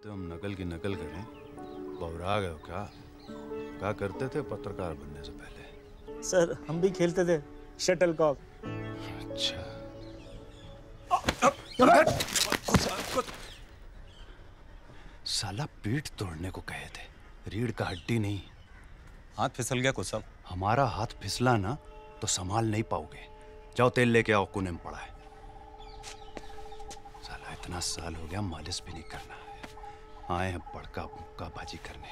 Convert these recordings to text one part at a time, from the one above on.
तुम नकल की नकल करें, घबरा गए हो क्या करते थे पत्रकार बनने से पहले? सर हम भी खेलते थे शटल कॉक। अच्छा। साला पीठ तोड़ने को कहे थे, रीढ़ का हड्डी नहीं। हाथ फिसल गया कुछ सब। हमारा हाथ फिसला ना तो संभाल नहीं पाओगे। जाओ तेल लेके आओ, कोने में पड़ा है। साला इतना साल हो गया मालिश भी नहीं करना है, आए हैं बड़का मुक्काबाजी करने।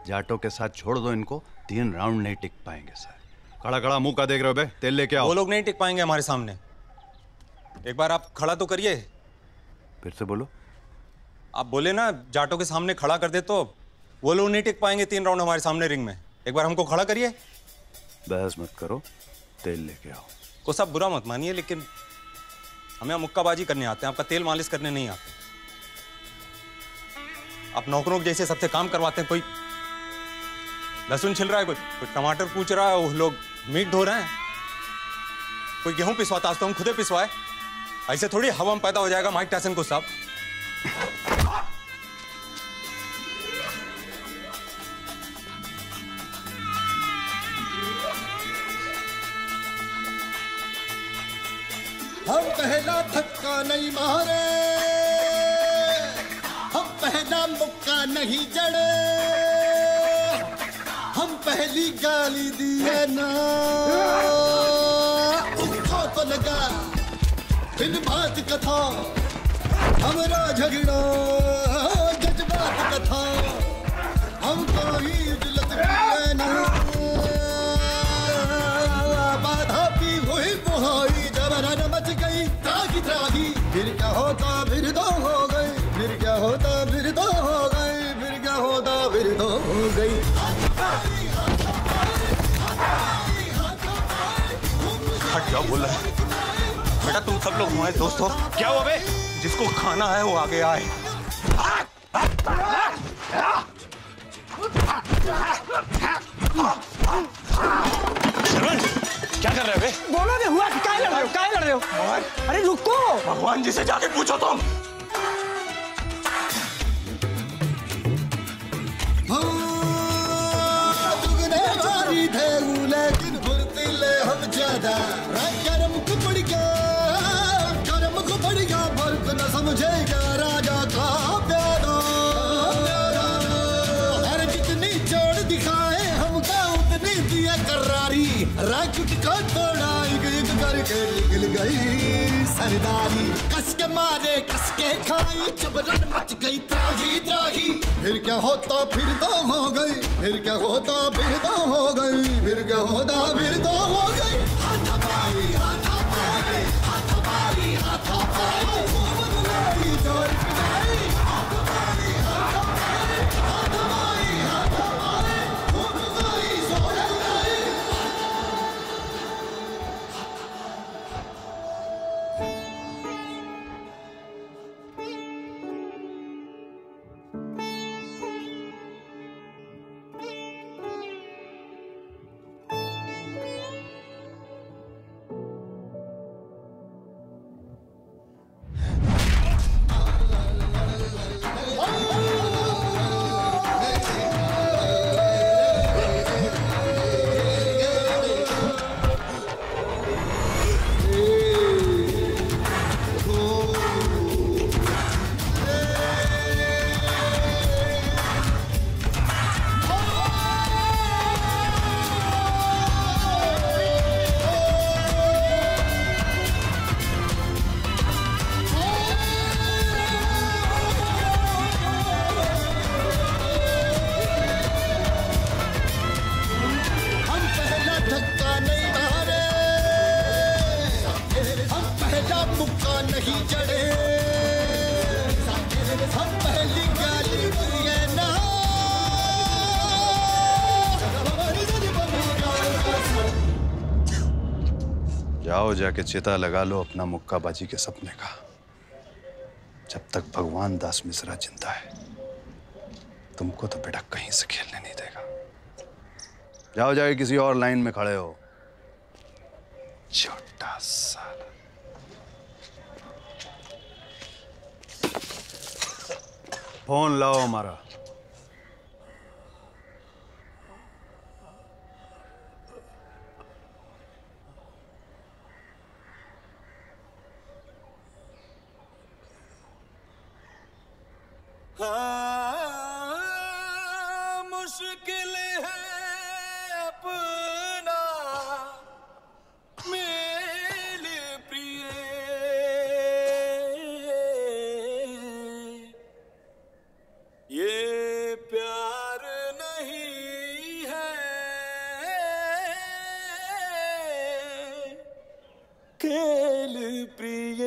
जाटों के साथ छोड़ दो इनको, 3 राउंड नहीं टिक पाएंगे सर। खड़ा खड़ा मुंह का देख रहे हो बे? तेल लेके आओ। वो लोग नहीं टिक पाएंगे हमारे सामने। एक बार आप खड़ा तो करिए। फिर से बोलो। आप बोले ना जाटों के सामने खड़ा कर दे तो वो लोग नहीं टिक पाएंगे 3 राउंड हमारे सामने रिंग में। एक बार हमको खड़ा करिए। बहस मत करो, तेल लेके आओ। को सब बुरा मत मानिए, लेकिन हमें मुक्काबाजी करने आते हैं, आपका तेल मालिश करने नहीं आते। आप नौकरों के जैसे सबसे काम करवाते हैं। कोई लहसुन छिल रहा है, कोई टमाटर पूछ रहा है, वो लोग मीट धो रहे हैं, कोई गेहूं पिसवाता, आज तो हम खुदे पिसवाए। ऐसे थोड़ी हवा में पैदा हो जाएगा माइक टायसन को साहब। हम पहला धक्का नहीं मारे, हम पहला मुक्का नहीं जड़े, हम पहली गाली दिए ना। उसको तो लगा बिन बात कथा, हमारा झगड़ा जज्बात कथा, हमको ही उजलत किए ना। बाधा भी हुई बुहाई, जबरन मच गई त्राही त्राही। फिर क्या होता फिर दो हो गई, फिर क्या होता फिर दो हो गई, फिर क्या होता फिर दो हो गई। हट जाओ बोल रहा है बेटा, तुम सब लोग हमारे दोस्त हो। क्या हुआ बे? जिसको खाना है वो आगे आए। क्या कर रहे हो बे? बोलो ने हुआ कि क्या लड़ रहे हो? क्या लड़ रहे हो? अरे रुको, भगवान जी से जाके पूछो तुम। दुगने मारी थे लेकिन फुर्तीले हम ज्यादा। गरम को पड़ गया, गरम को पड़ गया, फर्क न समझेगा राजा का प्यारा। हर जितनी जोड़ दिखाए हमका उतनी दिया करारी। राजूट को तोड़ा एक एक करके निकल गई सरदारी। कस के मारे कस के खाई, जबरन मच गई त्राही त्राही। फिर क्या होता फिर दो हो गई, फिर क्या होता फिर दो हो गई, फिर क्या होता फिर दो हो गई। हाथापाई हाथापाई हाथापाई हाथापाई, खूब जोर पिटाई। हाथापाई हाथापाई हाथापाई हाथापाई, खूब जोर पिटाई। जाओ जाके चिता लगा लो अपना मुक्काबाजी के सपने का। जब तक भगवान दास मिश्रा जिंदा है तुमको तो बेटा कहीं से खेलने नहीं देगा। जाओ जाके किसी और लाइन में खड़े हो, छोटा साला। फोन लाओ हमारा। मुश्किल है अपना मेरे प्रिय, ये प्यार नहीं है खेल प्रिय।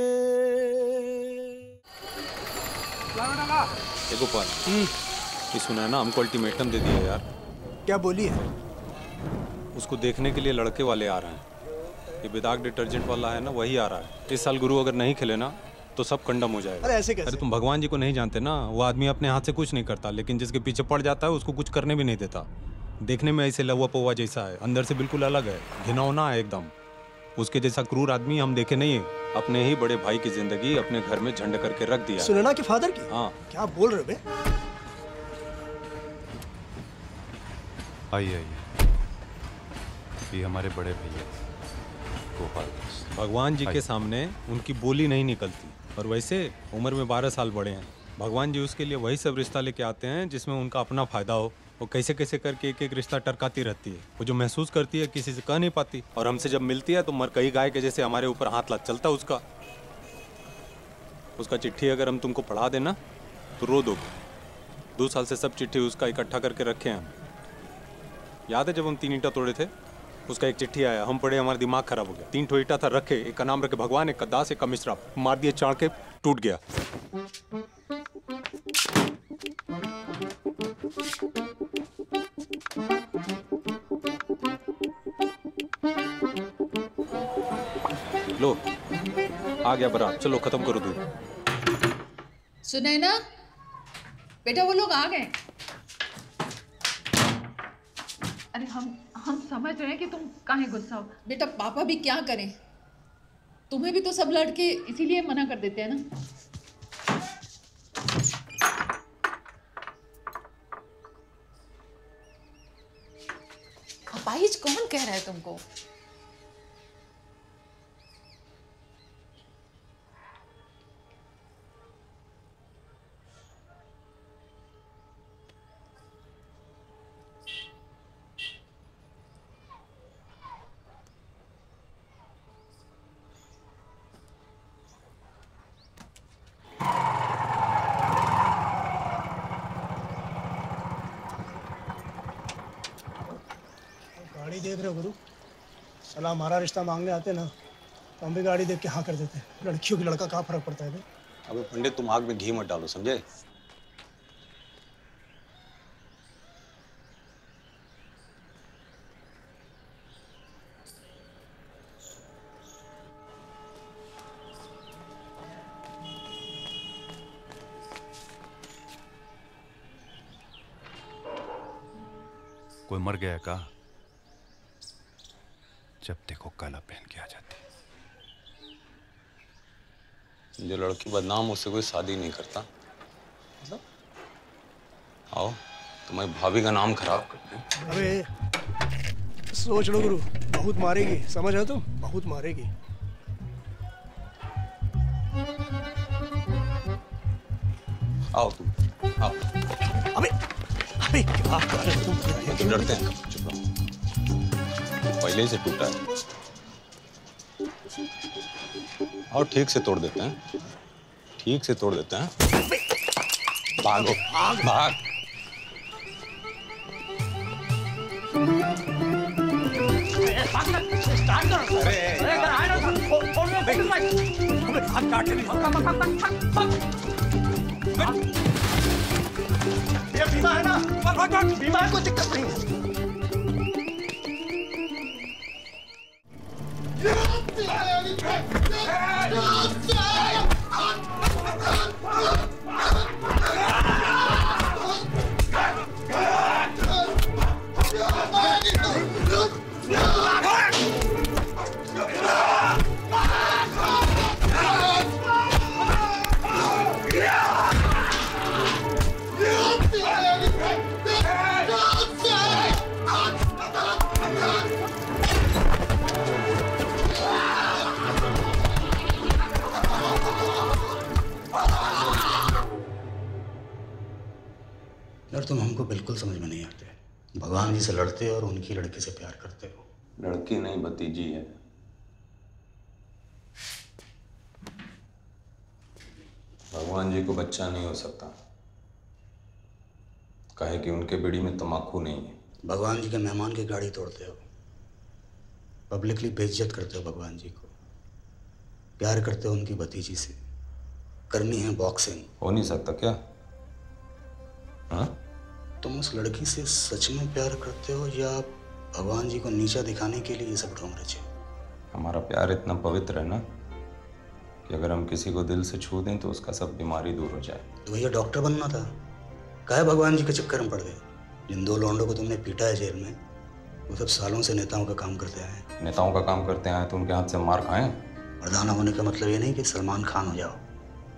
गोपाल, ये सुना है ना, हमको अल्टीमेटम दे दिया यार। क्या बोली है? उसको देखने के लिए लड़के वाले आ रहे हैं। ये बेदाग डिटर्जेंट वाला है ना, वही आ रहा है। इस साल गुरु अगर नहीं खेले ना तो सब कंडम हो जाएगा। अरे ऐसे कैसे? अरे तुम भगवान जी को नहीं जानते ना। वो आदमी अपने हाथ से कुछ नहीं करता, लेकिन जिसके पीछे पड़ जाता है उसको कुछ करने भी नहीं देता। देखने में ऐसे लवा पौवा जैसा है, अंदर से बिल्कुल अलग है, घिनौना है एकदम। उसके जैसा क्रूर आदमी हम देखे नहीं है। अपने ही बड़े भाई की जिंदगी अपने घर में झंड करके रख दिया। सुनैना के फादर की? हाँ। क्या बोल रहे हो बे? आइए आइए, ये हमारे बड़े भैया गोपाल। भगवान जी के सामने उनकी बोली नहीं निकलती, और वैसे उम्र में 12 साल बड़े हैं। भगवान जी उसके लिए वही सब रिश्ता लेके आते हैं जिसमें उनका अपना फायदा हो। वो कैसे कैसे करके एक एक रिश्ता टरकाती रहती है। वो जो महसूस करती है किसी से कह नहीं पाती, और हमसे जब मिलती है तो मरकई गाय के जैसे हमारे ऊपर हाथ लात चलता है उसका चिट्ठी अगर हम तुमको पढ़ा देना तो रो दोगे। 2 साल से सब चिट्ठी उसका इकट्ठा करके रखे हैं हम। याद है जब हम 3 ईंटा तोड़े थे, उसका एक चिट्ठी आया, हम पढ़े, हमारा दिमाग खराब हो गया। 3 ठो ईंटा था रखे, एक का नाम रखे भगवान, एक का दास, एक का मिश्रा। मार दिए चाड़ के, टूट गया। लो आ गया बरात, चलो खत्म करो दूध। सुनैना बेटा, वो लोग आ गए। अरे हम समझ रहे हैं कि तुम काहे गुस्सा हो। बेटा पापा भी क्या करें, तुम्हें भी तो सब लड़के इसीलिए मना कर देते हैं ना। अपाहिज कौन कह रहा है तुमको? गाड़ी देख रहे हो गुरु? साला हमारा रिश्ता मांगने आते ना तो हम भी गाड़ी देख के हाँ कर देते। लड़कियों की लड़का कहाँ फर्क पड़ता है बे? अबे पंडित, तुम आग में घी मत डालो, समझे? कोई मर गया का? जब देखो काला पहन के आ जाती। जो लड़की बदनाम उससे कोई शादी नहीं करता। मतलब? आओ, तुम्हारी भाभी का नाम खराब करते हैं। अबे सोच लो गुरु, बहुत मारेगी, समझ है तुम? बहुत मारेगी। आओ तुम, आओ। अबे अबे क्या कर रहे हो तुम? तुम डरते हैं? चुप रहो, पहले ही से टूटा है। और ठीक से तोड़ देते हैं, ठीक से तोड़ देते हैं। भागो, भाग। ये बीमा है ना? बीमा है, कोई दिक्कत नहीं है। यार तुम हमको बिल्कुल समझ में नहीं आते। भगवान जी से लड़ते हो और उनकी लड़की से प्यार करते हो। लड़की नहीं भतीजी है। भगवान जी को बच्चा नहीं हो सकता, कहे कि उनके बीड़ी में तम्बाकू नहीं है। भगवान जी के मेहमान की गाड़ी तोड़ते हो, पब्लिकली बेइज्जत करते हो भगवान जी को, प्यार करते हो उनकी भतीजी से, करनी है बॉक्सिंग। हो नहीं सकता क्या? हाँ? तुम उस लड़की से सच में प्यार करते हो या भगवान जी को नीचा दिखाने के लिए ये सब ढोंग रचे हो? हमारा प्यार इतना पवित्र है ना कि अगर हम किसी को दिल से छू दें तो उसका सब बीमारी दूर हो जाए। तो भैया डॉक्टर बनना था, काहे भगवान जी के चक्कर में पड़ गए? जिन 2 लौंडों को तुमने पीटा है जेल में, वो सब सालों से नेताओं का काम करते आए हैं। नेताओं का काम करते आए तो उनके हाथ से मार खाएं? प्रधान होने का मतलब ये नहीं कि सलमान खान हो जाओ।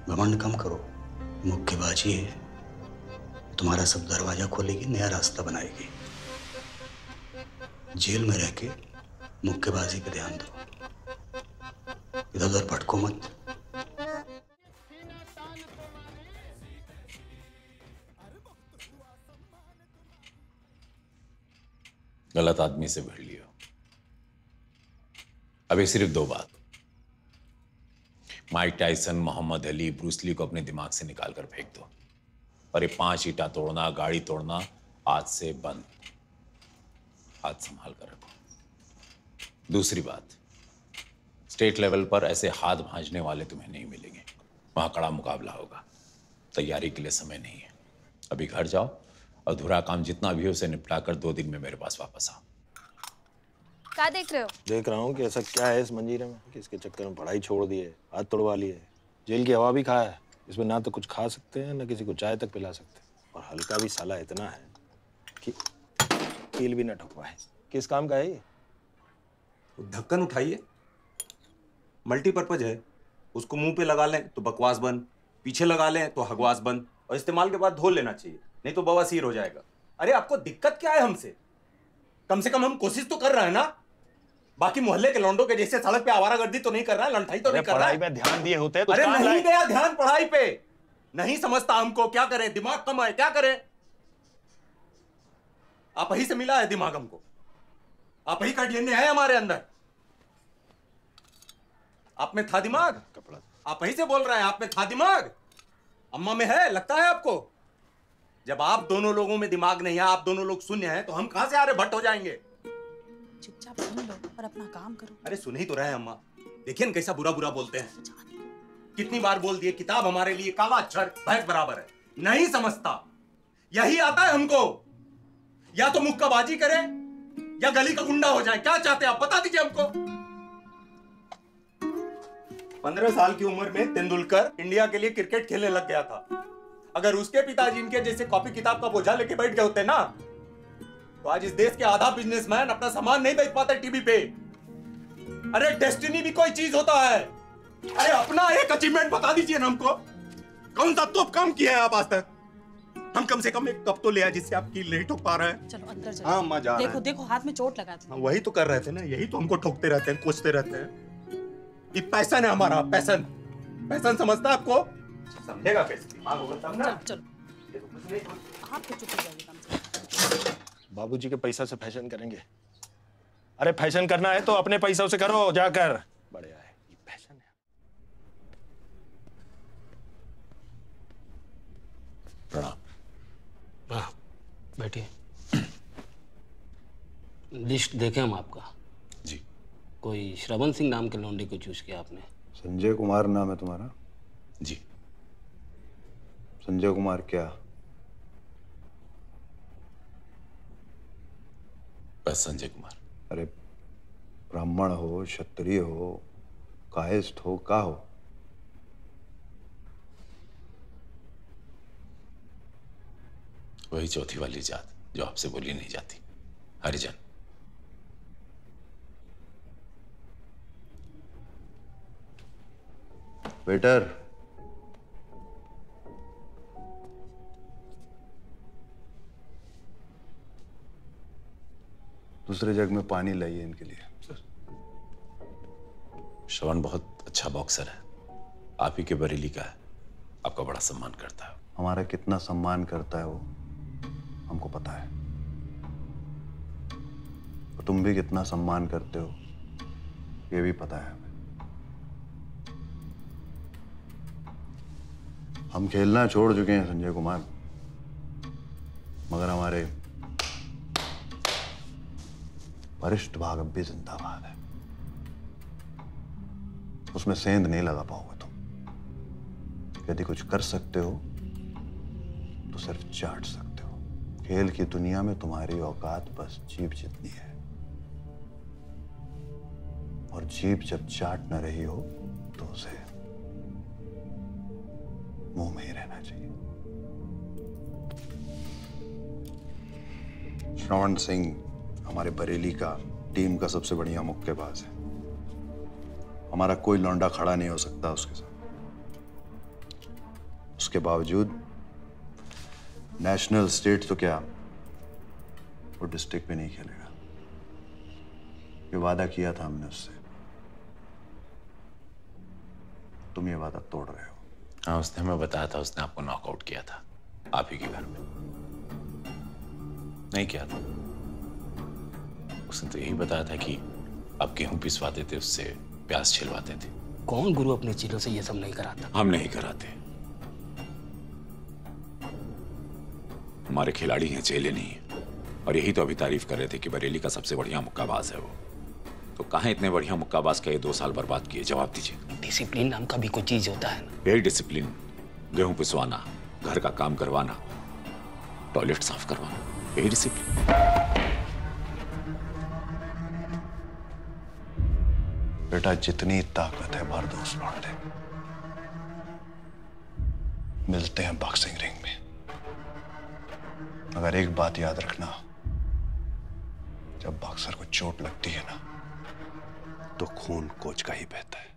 घमंड कम करो, मुक्केबाजी है, तुम्हारा सब दरवाजा खोलेगी, नया रास्ता बनाएगी। जेल में रह के मुक्केबाजी पे ध्यान दो, इधर उधर भटको मत। गलत आदमी से भिड़ लियो। अभी सिर्फ 2 बात, Mike Tyson, Muhammad Ali, Bruce Lee को अपने दिमाग से निकाल कर फेंक दो और ये 5 ईंटा तोड़ना, गाड़ी तोड़ना आज से बंद। हाथ संभाल कर रखो। दूसरी बात, स्टेट लेवल पर ऐसे हाथ भांजने वाले तुम्हें नहीं मिलेंगे। वहां कड़ा मुकाबला होगा, तैयारी के लिए समय नहीं है। अभी घर जाओ, अधूरा काम जितना भी हो उसे निपटा कर 2 दिन में मेरे पास वापस आओ। क्या देख रहे हो? देख रहा हूँ कि ऐसा क्या है इस मंजीरे में कि इसके चक्कर में पढ़ाई छोड़ दी है, हाथ तोड़वा ली है, जेल की हवा भी खाया है। इसमें ना तो कुछ खा सकते हैं, ना किसी को चाय तक पिला सकते हैं, और हल्का भी साला इतना है कि कील भी ना ठुकवाए। किस काम का है ये? ढक्कन उठाइए, मल्टीपर्पज है। उसको मुंह पे लगा लें तो बकवास बंद, पीछे लगा लें तो हगवास बंद, और इस्तेमाल के बाद धो लेना चाहिए, नहीं तो बवासीर हो जाएगा। अरे आपको दिक्कत क्या है हमसे? कम से कम हम कोशिश तो कर रहे हैं ना। बाकी मोहल्ले के लौंडों के जैसे सड़क पे आवारागर्दी तो नहीं कर रहा है, लंठाई तो नहीं कर रहा है। पढ़ाई पे ध्यान दिए होते तो अरे नहीं गया ध्यान पढ़ाई पे, नहीं समझता हमको। क्या करें, दिमाग कम है, क्या करें? आप ही से मिला है दिमाग हमको, आप ही का डीएनए है हमारे अंदर। आप में था दिमाग, आप ही से बोल रहे हैं आप में था दिमाग। अम्मा में है, लगता है आपको? जब आप दोनों लोगों में दिमाग नहीं है, आप दोनों लोग शून्य हैं, तो हम कहां से आर्यभट्ट हो जाएंगे? चुपचाप सुन लो और अपना काम करो। अरे सुन ही तो रहे हैं अम्मा, देखिए ना कैसा बुरा बुरा बोलते हैं। कितनी बार बोल दिए किताब हमारे लिए काला अक्षर भैंस बराबर है, नहीं समझता। यही आता है हमको, या तो मुक्काबाजी करे या गली का गुंडा हो जाए। क्या चाहते हैं आप, बता दीजिए हमको। 15 साल की उम्र में तेंदुलकर इंडिया के लिए क्रिकेट खेलने लग गया था। अगर उसके पिताजी इनके जैसे कॉपी किताब का बोझा लेके बैठ गए होते ना, तो आज इस देश के आधा बिजनेसमैन अपना सामान नहीं बेच पाते टीवी पे। अरे डेस्टिनी भी कोई चीज होता है। अरे अपना एक अचीवमेंट बता दीजिए ना हमको, कौन सा तोप काम किया है आप आज तक? हम कम से कम एक कप तो ले आए जिससे आप कील नहीं ठोक पा रहे हैं। चलो अंदर चलो। हाँ अम्मा जा रहे हैं। देखो देखो हाथ में चोट लगा थी। वही तो कर रहे थे ना, यही तो हमको ठोकते रहते हैं, कोसते रहते हैं। ये पैशन है हमारा, पैशन। पैशन समझता है आपको? समझेगा कैसे? दिमाग होगा तब ना। चलो ये तो कुछ नहीं। आप तो चुप हो जाइए कम से कम। बाबूजी के पैसा से फैशन करेंगे? अरे फैशन करना है तो अपने पैसों से करो जाकर। बड़े आए, ये फैशन है। प्रणाम। हाँ बैठिए। लिस्ट देखें हम आपका। जी। कोई श्रवण सिंह नाम के लौंडे को चूज किया आपने? संजय कुमार नाम है तुम्हारा? जी। संजय कुमार क्या? बस संजय कुमार। अरे ब्राह्मण हो, क्षत्रिय हो, कायस्थ हो, का हो? वही चौथी वाली जात जो आपसे बोली नहीं जाती, हरिजन। वेटर, दूसरे जग में पानी लाइए इनके लिए। श्रवण बहुत अच्छा बॉक्सर है, आप ही के बरेली का है, आपका बड़ा सम्मान करता है। हमारा कितना सम्मान करता है वो हमको पता है। और तुम भी कितना सम्मान करते हो ये भी पता है हमें। हम खेलना छोड़ चुके हैं संजय कुमार, मगर हमारे वरिष्ठ भाग अब भी जिंदाबाद है। उसमें सेंध नहीं लगा पाओगे तुम। यदि कुछ कर सकते हो तो सिर्फ चाट सकते हो। खेल की दुनिया में तुम्हारी औकात बस जीभ जितनी है, और जीभ जब चाट न रही हो तो उसे मुंह में ही रहना चाहिए। श्रवण सिंह हमारे बरेली का टीम का सबसे बढ़िया मुक्केबाज है। हमारा कोई लौंडा खड़ा नहीं हो सकता उसके साथ। उसके बावजूद नेशनल स्टेट तो क्या, वो डिस्ट्रिक्ट भी नहीं खेलेगा। ये वादा किया था हमने उससे, तुम ये वादा तोड़ रहे हो। हाँ, उसने हमें बताया था, उसने आपको नॉकआउट किया था आप ही के घर में। नहीं किया था, उसने तो यही बताया था कि आप गेहूं पिसवाते थे, उससे प्याज छिलवाते थे। कौन गुरु अपने चेलों से ये सब नहीं कराता? हम नहीं कराते, हमारे खिलाड़ी हैं, चेले नहीं है। और यही तो अभी तारीफ कर रहे थे कि बरेली का सबसे बढ़िया मुक्काबाज है वो। तो कहाँ इतने बढ़िया मुक्काबाज का ये 2 साल बर्बाद किए? जवाब दीजिए। डिसिप्लिन नाम का भी कोई चीज होता है ना? यही डिसिप्लिन, गेहूं पिसवाना, घर का काम करवाना, टॉयलेट साफ करवाना, यही डिसिप्लिन। बेटा जितनी ताकत है भर दो उस लौंडे। मिलते हैं बॉक्सिंग रिंग में। मगर एक बात याद रखना, जब बॉक्सर को चोट लगती है ना तो खून कोच का ही बहता है।